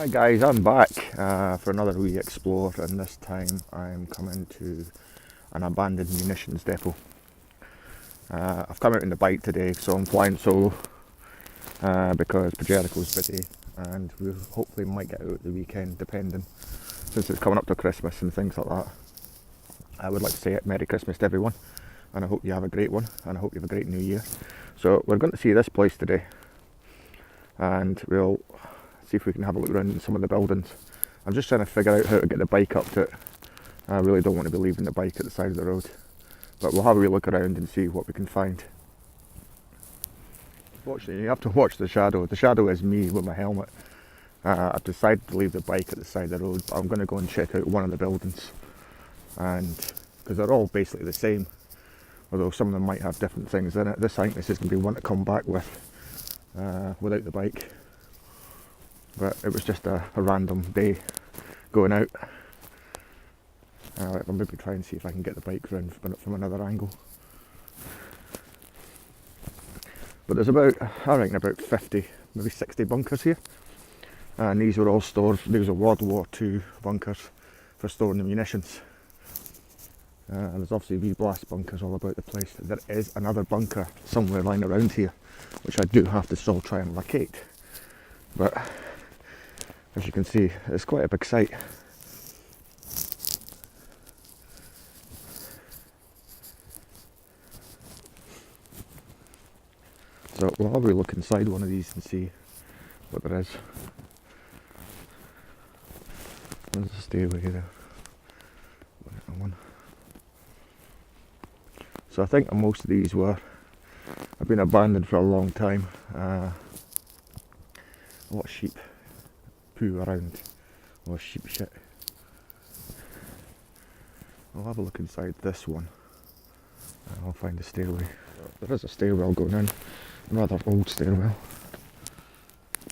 Hi guys, I'm back for another wee explore, and this time I'm coming to an abandoned munitions depot. I've come out in the bike today, so I'm flying solo because Pajerico's busy, and we hopefully might get out the weekend depending, since it's coming up to Christmas and things like that. I would like to say Merry Christmas to everyone, and I hope you have a great one, and I hope you have a great New Year. So we're going to see this place today, and we'll see if we can have a look around in some of the buildings. I'm just trying to figure out how to get the bike up to it. I really don't want to be leaving the bike at the side of the road, but we'll have a wee look around and see what we can find. Fortunately, you have to watch the shadow. The shadow is me with my helmet. I've decided to leave the bike at the side of the road, but I'm going to go and check out one of the buildings, and because they're all basically the same, although some of them might have different things in it. I think this is going to be one to come back with without the bike. But it was just a random day going out. I'll maybe try and see if I can get the bike round from another angle. But there's about, I reckon about 50, maybe 60 bunkers here. And these were all stored, these are World War II bunkers for storing the munitions. And there's obviously these blast bunkers all about the place. There is another bunker somewhere lying around here, which I do have to still try and locate. But as you can see, it's quite a big site. So we'll have a look inside one of these and see what there is. There's a stairway there. So I think most of these have been abandoned for a long time. A lot of sheep poo around, a lot of sheep shit. I'll have a look inside this one and I'll find the stairway. There is a stairwell going in, a rather old stairwell.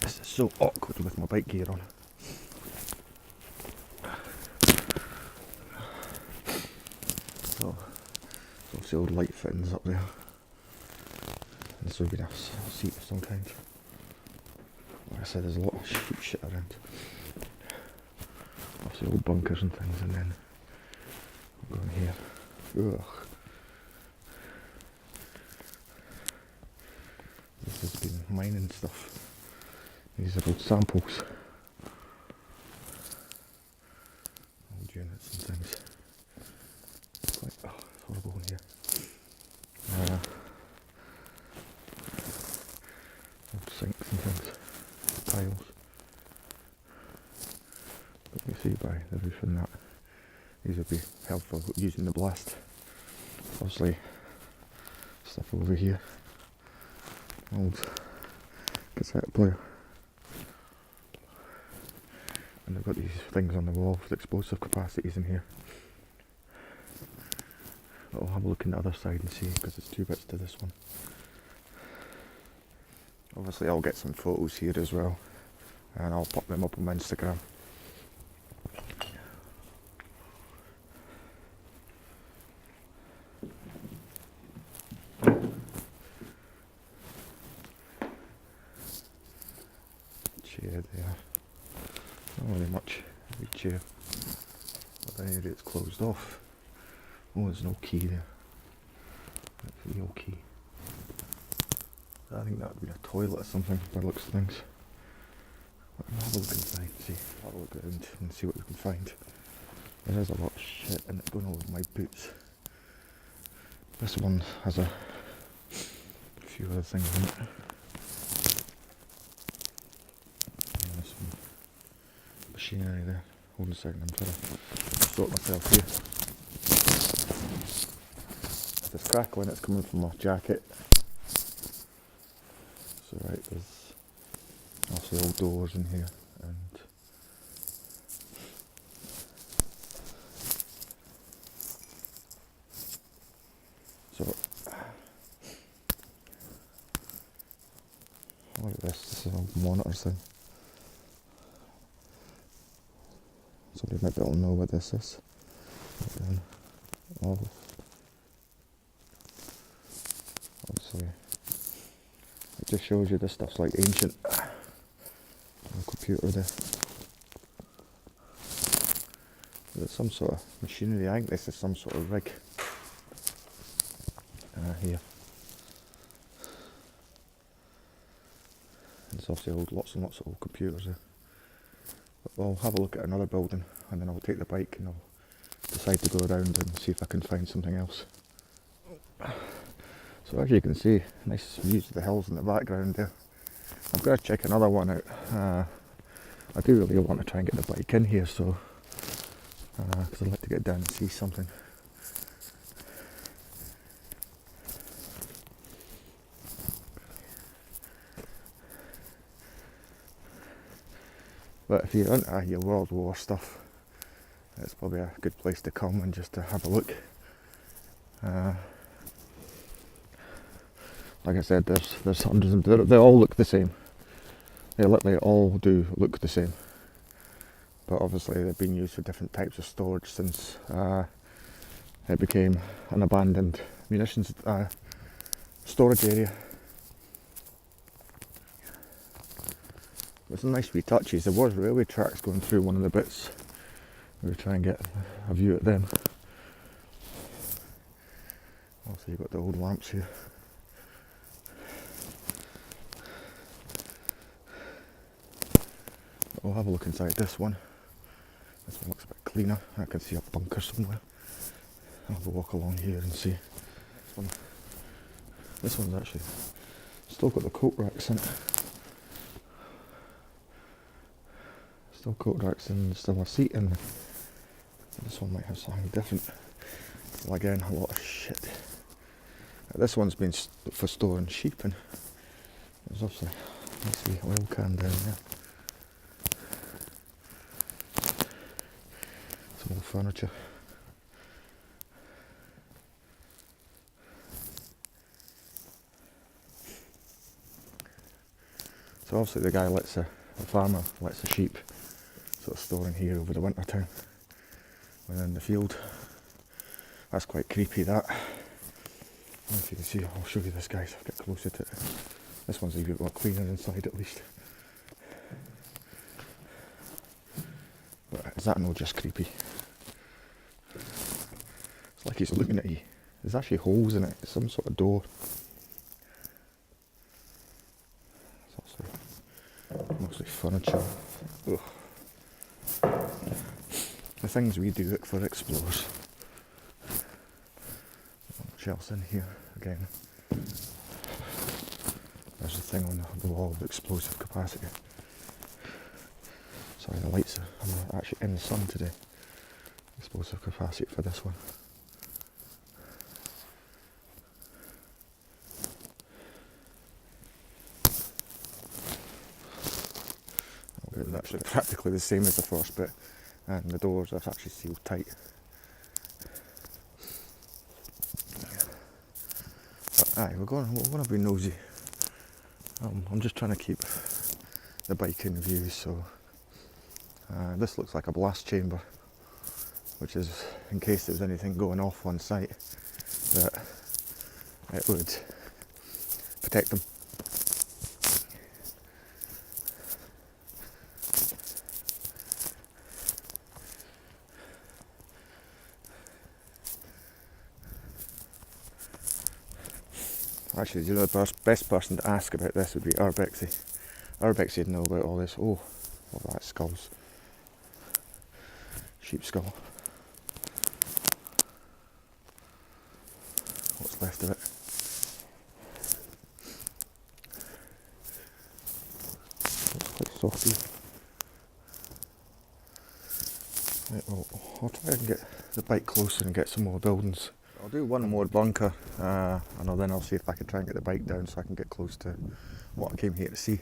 This is so awkward with my bike gear on. So, there's obviously old light fittings up there. And this would be a seat of some kind. Like I said, there's a lot of sheep shit around. Obviously old bunkers and things, and then we'll go in here. Ugh. This has been mining stuff. These are old samples. Old units and things. It's quite horrible in here. Old sinks and things. Tiles. But you see by the roof and that, these would be helpful using the blast. Obviously, stuff over here. Old cassette player. And they've got these things on the wall with explosive capacities in here. But I'll have a look on the other side and see, because there's two bits to this one. Obviously I'll get some photos here as well, and I'll pop them up on my Instagram. Chair there. Not really much. Big chair. But the area it's closed off. Oh, there's no key there. That's the old key. I think that would be a toilet or something by the looks of things. But I'll have a look inside and see. Have a look around and see what we can find. There is a lot of shit in it going all over my boots. This one has a few other things in it. And this one, machinery there. Hold on a second, I'm trying to sort myself here. There's crackling, it's coming from my jacket. So right, there's also old doors in here, and so look at this is an old monitor thing. Somebody might be able to know what this is. Obviously, it just shows you this stuff's like ancient. On the computer there. there's some sort of machinery. I think this is some sort of rig here. There's obviously lots and lots of old computers there. But we'll have a look at another building and then I'll take the bike and I'll decide to go around and see if I can find something else. So as you can see, nice views of the hills in the background there. I'm going to check another one out. I do really want to try and get the bike in here, so because I'd like to get down and see something. But if you're into your World War stuff, it's probably a good place to come and just to have a look. Like I said, there's hundreds of them. They all look the same. They literally all do look the same. But obviously they've been used for different types of storage since it became an abandoned munitions storage area. There's some nice wee touches. There was railway tracks going through one of the bits. We'll try and get a view at them. Also you've got the old lamps here. We'll have a look inside this one. This one looks a bit cleaner. I can see a bunker somewhere. I'll have a walk along here and see. This one's actually still got the coat racks in it. Still coat racks and still a seat in there. This one might have something different. Still again, a lot of shit. This one's been for storing sheep, and there's obviously a nice wee oil can down there. Some old furniture. So obviously the guy the farmer lets the sheep sort of store in here over the winter time when they're in the field. That's quite creepy, that. I don't know if you can see, I'll show you this, guys, I'll get closer to it. This one's a bit more cleaner inside at least. But is that not just creepy? It's like he's looking at you. There's actually holes in it, it's some sort of door. It's mostly furniture. Ugh. The things we do look for explorers. What else in here again? There's the thing on the wall of explosive capacity. Sorry, the lights are, I'm actually in the sun today. Explosive capacity for this one. It's actually practically the same as the first bit, and the doors are actually sealed tight. But aye, we're gonna be nosy. I'm just trying to keep the bike in view, so this looks like a blast chamber, which is in case there's anything going off on site that it would protect them. Actually, you know, the best person to ask about this would be Urbexy. Urbexy would know about all this. Oh, all that skulls. Sheep skull. What's left of it? Looks quite soft here. Right, well, I'll try and get the bike closer and get some more buildings. I'll do one more bunker, and then I'll see if I can try and get the bike down so I can get close to what I came here to see.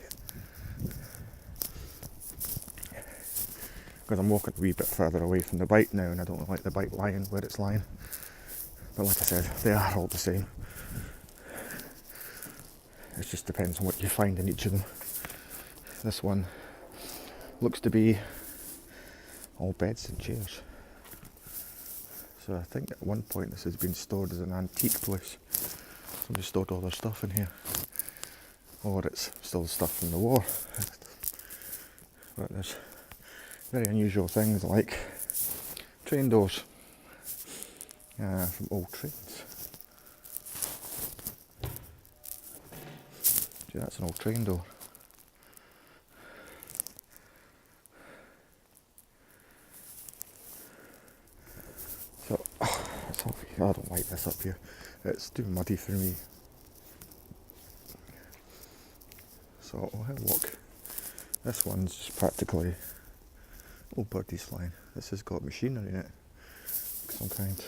Because I'm walking a wee bit further away from the bike now, and I don't like the bike lying where it's lying. But like I said, they are all the same. It just depends on what you find in each of them. This one looks to be all beds and chairs. So I think at one point this has been stored as an antique place. Somebody stored all their stuff in here. Or it's still stuff from the war. But there's very unusual things like train doors from old trains. Gee, that's an old train door. So, it's up here. I don't like this up here. It's too muddy for me. So we'll have a look. This one's just practically, oh, birdies flying. This has got machinery in it, of some kind.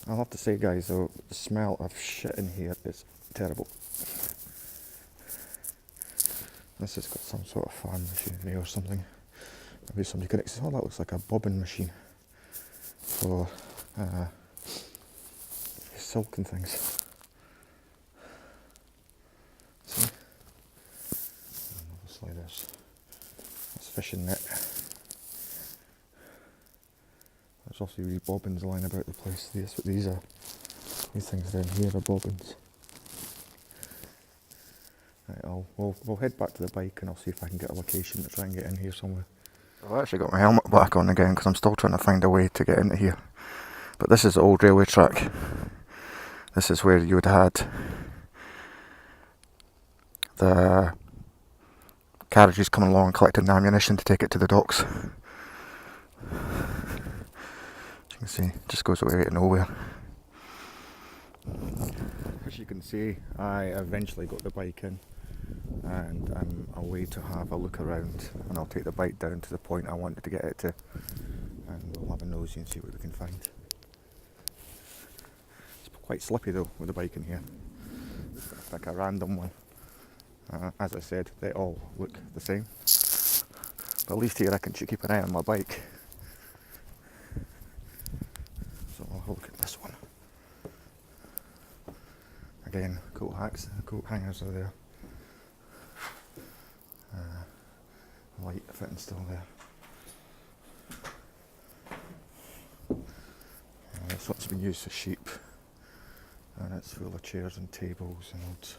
I'll have to say, guys, though, the smell of shit in here is terrible. This has got some sort of fan machinery or something. Maybe somebody connects. Oh, that looks like a bobbin machine for silk and things. See? And obviously there's fishing net. There's also wee bobbins lying about the place. That's what these are. These things down here are bobbins. Right, we'll head back to the bike and I'll see if I can get a location to try and get in here somewhere. I've actually got my helmet back on again because I'm still trying to find a way to get into here. But this is the old railway track. This is where you would have had the carriages coming along and collecting the ammunition to take it to the docks. As you can see, it just goes away to nowhere. As you can see, I eventually got the bike in and I'm away to have a look around, and I'll take the bike down to the point I wanted to get it to and we'll have a nosy and see what we can find. It's quite slippy though with the bike in here. It's like a random one. As I said, they all look the same, but at least here I can keep an eye on my bike. So I'll have a look at this one. Again, coat hangers are there. Light fitting still there. This one's been used for sheep, and it's full of chairs and tables and old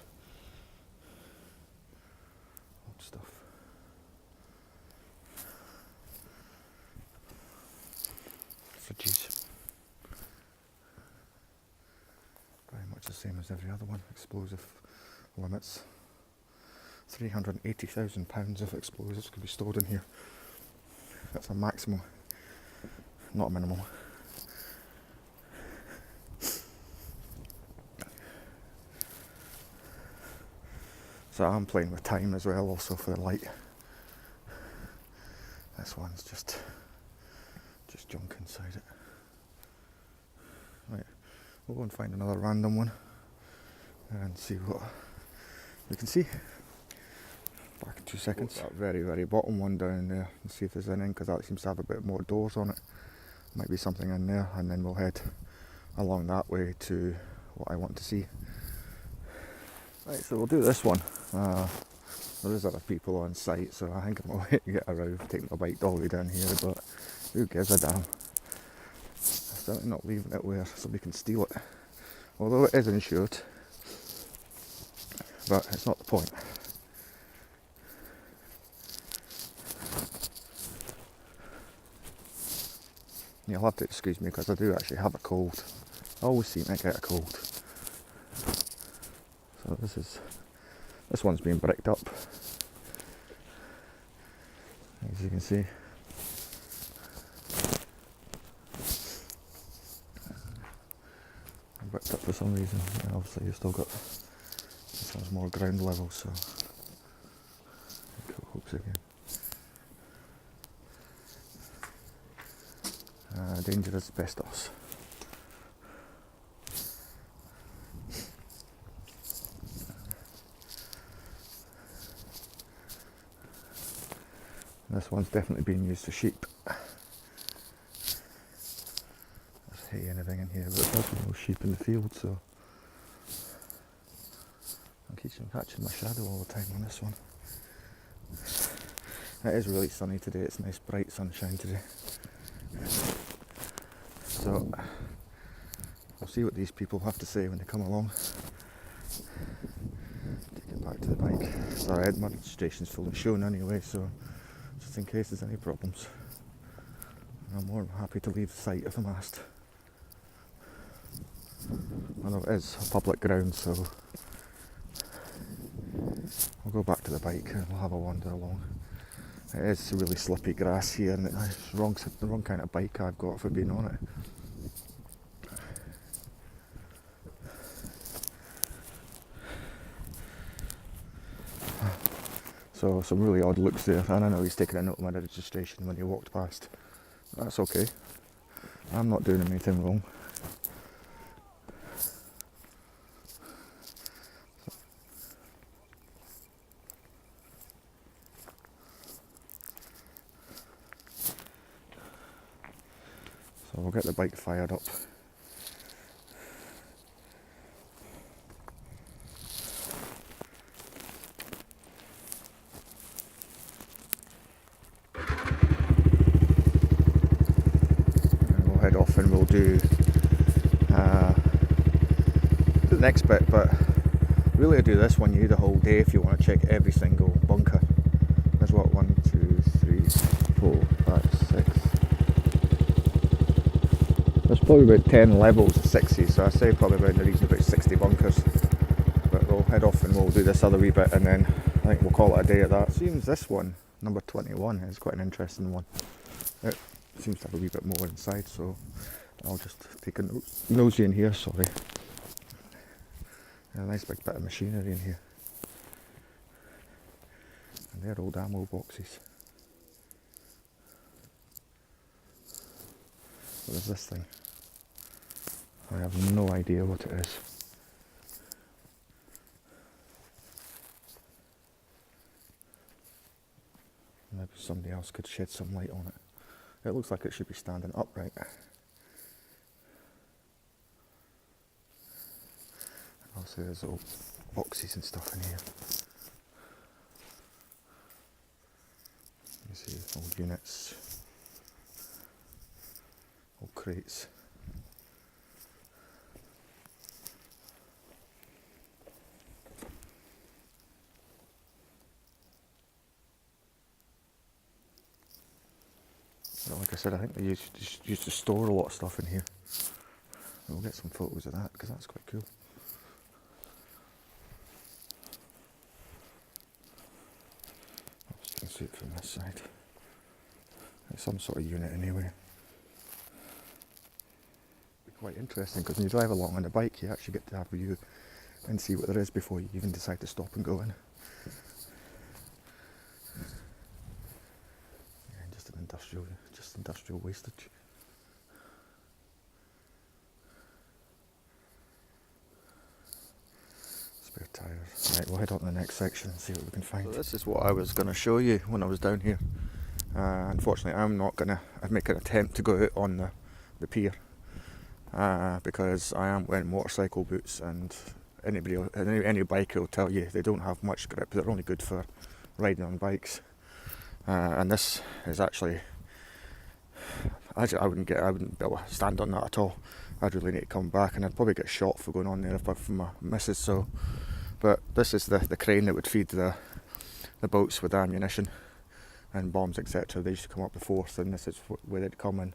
stuff. Fridges. Very much the same as every other one. Explosive limits. 380,000 pounds of explosives could be stored in here. That's a maximum, not a minimum. So I'm playing with time as well, also for the light. This one's just junk inside it. Right, we'll go and find another random one and see what we can see. Back in 2 seconds. That very, very bottom one down there and see if there's anything, because that seems to have a bit more doors on it. Might be something in there, and then we'll head along that way to what I want to see. Right, so we'll do this one. There is other people on site, so I think I'm going to get around, take my bike all the way down here, but who gives a damn? I'm certainly not leaving it where somebody can steal it. Although it is insured, but it's not the point. You'll have to excuse me because I do actually have a cold. I always seem to get a cold. So this one's been bricked up, as you can see. Bricked up for some reason. And obviously you've still got, this one's more ground level, so hooks again. Dangerous asbestos. This one's definitely being used for sheep. There's hay and everything in here, but there's also no sheep in the field, so I'm catching my shadow all the time on this one. It is really sunny today, it's nice bright sunshine today. So we'll see what these people have to say when they come along. Take it back to the bike. Sorry, my registration's full and shown anyway, so just just in case there's any problems. And I'm more than happy to leave sight of the mast. I know it is a public ground, so we'll go back to the bike and we'll have a wander along. It is really slippy grass here, and it's the wrong kind of bike I've got for being on it. So some really odd looks there, and I know he's taking a note of my registration when he walked past. That's okay. I'm not doing anything wrong. So we'll get the bike fired up. And we'll head off and we'll do the next bit, but really to do this one you need a whole day if you want to check every single bunker. There's what, 1, 2, 3, 4, 5, 6. There's probably about 10 levels of 60s, so I say probably about in the region of about 60 bunkers. But we'll head off and we'll do this other wee bit, and then I think we'll call it a day at that. Seems this one, number 21, is quite an interesting one. It seems to have a wee bit more inside, so I'll just take a nosy in here, sorry. A nice big bit of machinery in here. And they're old ammo boxes. What is this thing? I have no idea what it is. Maybe somebody else could shed some light on it. It looks like it should be standing upright. Also there's old boxes and stuff in here. You see old units, old crates. But like I said, I think they used to store a lot of stuff in here. We'll get some photos of that because that's quite cool. You can see it from this side. It's some sort of unit anyway. Be quite interesting because when you drive along on a bike, you actually get to have a view and see what there is before you even decide to stop and go in. Yeah, just industrial wastage. Spare tyres. Right, we'll head on to the next section and see what we can find. So this is what I was going to show you when I was down here. Unfortunately, I'm not going to make an attempt to go out on the pier because I am wearing motorcycle boots, and any biker will tell you they don't have much grip. They're only good for riding on bikes, and this is actually I wouldn't be able to stand on that at all. I'd really need to come back, and I'd probably get shot for going on there apart from my missus. So, but this is the crane that would feed the boats with ammunition and bombs, etc. They used to come up the Forth, and this is where they'd come in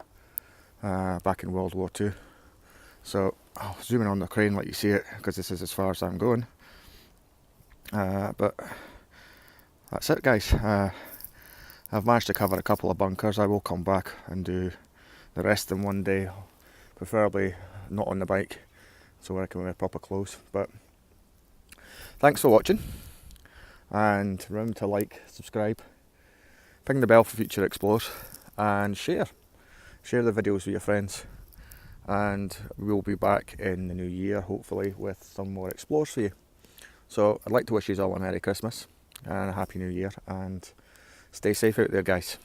back in World War II. So I'll zoom in on the crane, let you see it, because this is as far as I'm going. But that's it, guys. I've managed to cover a couple of bunkers. I will come back and do the rest in one day, preferably not on the bike, so I can wear proper clothes. But thanks for watching, and remember to like, subscribe, ping the bell for future explores, and share the videos with your friends. And we'll be back in the new year, hopefully, with some more explores for you. So I'd like to wish you all a Merry Christmas and a Happy New Year, and stay safe out there, guys.